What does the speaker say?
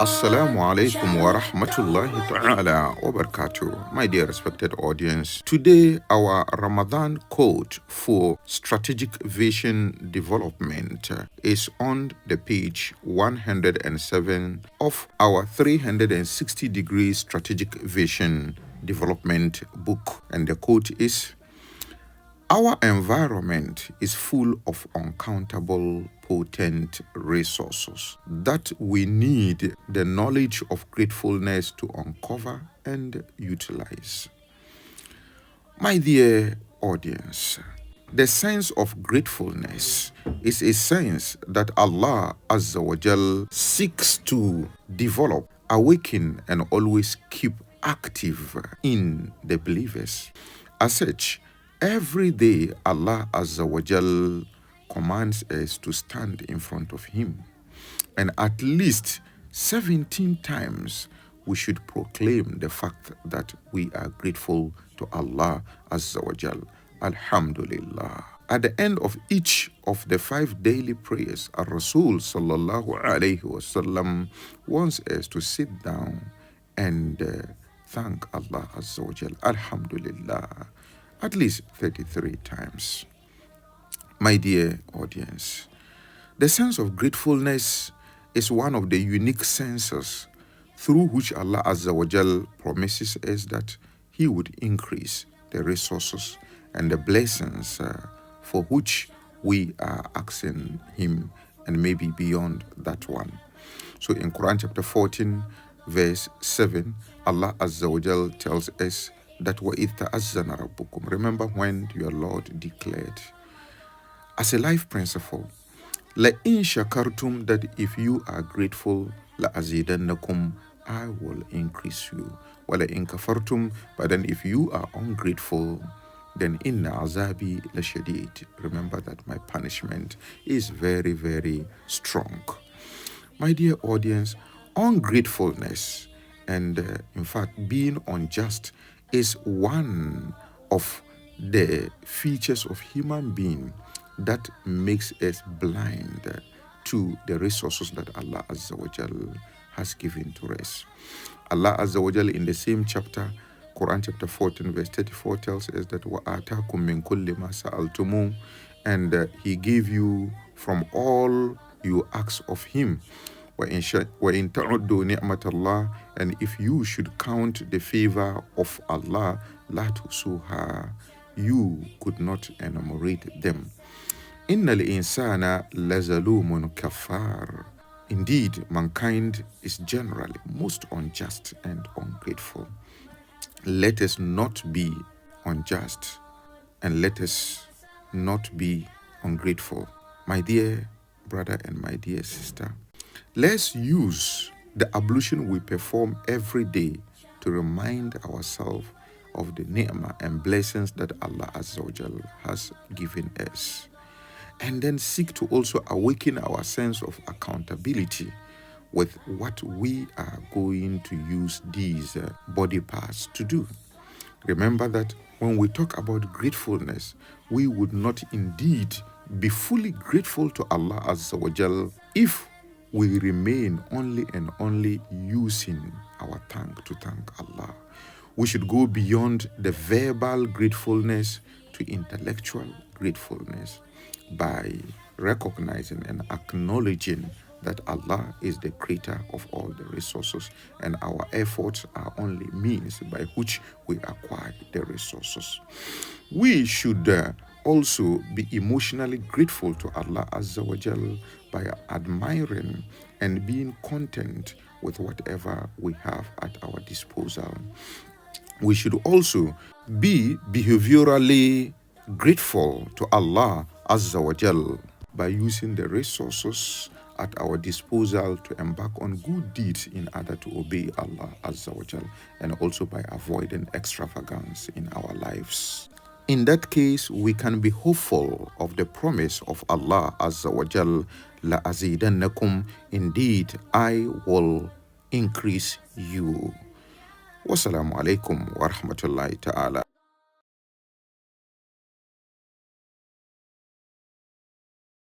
Assalamu alaikum wa rahmatullahi ta'ala wa barakatuh. My dear respected audience, today our Ramadan quote for strategic vision development is on the page 107 of our 360-degree strategic vision development book. And the quote is, "Our environment is full of uncountable, potent resources that we need the knowledge of gratefulness to uncover and utilize." My dear audience, the sense of gratefulness is a sense that Allah Azza wa Jal seeks to develop, awaken, and always keep active in the believers. As such, every day Allah Azza wa Jal commands us to stand in front of Him, and at least 17 times we should proclaim the fact that we are grateful to Allah Azza wa Jal. Alhamdulillah. At the end of each of the 5 daily prayers, Rasul sallallahu alayhi wasallam wants us to sit down and thank Allah Azza wa Jal. Alhamdulillah. At least 33 times. My dear audience, the sense of gratefulness is one of the unique senses through which Allah Azza wa Jal promises us that He would increase the resources and the blessings for which we are asking Him, and maybe beyond that one. So in Quran chapter 14, verse 7, Allah Azza wa Jal tells us that وَإِذْ تَأَذَّنَ رَبُّكُمْ. Remember when your Lord declared as a life principle, لَإِن شَكَرْتُمْ, that if you are grateful, لَأَزِيدَنَّكُمْ, I will increase you. وَلَإِن كَفَرْتُمْ, but then if you are ungrateful, then إِنَّ عَذَابِي لَشَدِيدٌ. Remember that my punishment is very, very strong. My dear audience, ungratefulness and in fact being unjust is one of the features of human being that makes us blind to the resources that Allah Azza wa Jal has given to us. Allah Azza wa Jal in the same chapter, Quran chapter 14 verse 34, tells us that وَآتَاكُم مِّن كُلِّ مَا سَأَلْتُمُوهُ, and He gave you from all you ask of Him. وَإِن تَعُدُّوا نِعْمَةَ اللَّهِ, and if you should count the favor of Allah, لَا تُحْصُوهَا, you could not enumerate them. إِنَّ الْإِنسَانَ لَظَلُومٌ كَفَّارٌ. Indeed, mankind is generally most unjust and ungrateful. Let us not be unjust, and let us not be ungrateful. My dear brother and my dear sister, let's use the ablution we perform every day to remind ourselves of the ni'mah and blessings that Allah Azza wa Jal has given us, and then seek to also awaken our sense of accountability with what we are going to use these body parts to do. Remember that when we talk about gratefulness, we would not indeed be fully grateful to Allah Azza wa Jal if we remain only and only using our tongue to thank Allah. We should go beyond the verbal gratefulness to intellectual gratefulness by recognizing and acknowledging that Allah is the creator of all the resources, and our efforts are only means by which we acquire the resources. We should also be emotionally grateful to Allah Azza wa Jal by admiring and being content with whatever we have at our disposal. We should also be behaviorally grateful to Allah Azza wa Jal by using the resources at our disposal to embark on good deeds in order to obey Allah Azza wa Jal, and also by avoiding extravagance in our lives. In that case, we can be hopeful of the promise of Allah Azza wa Jal, La azidannakum, indeed I will increase you. Wassalamu alaikum wa rahmatullahi ta'ala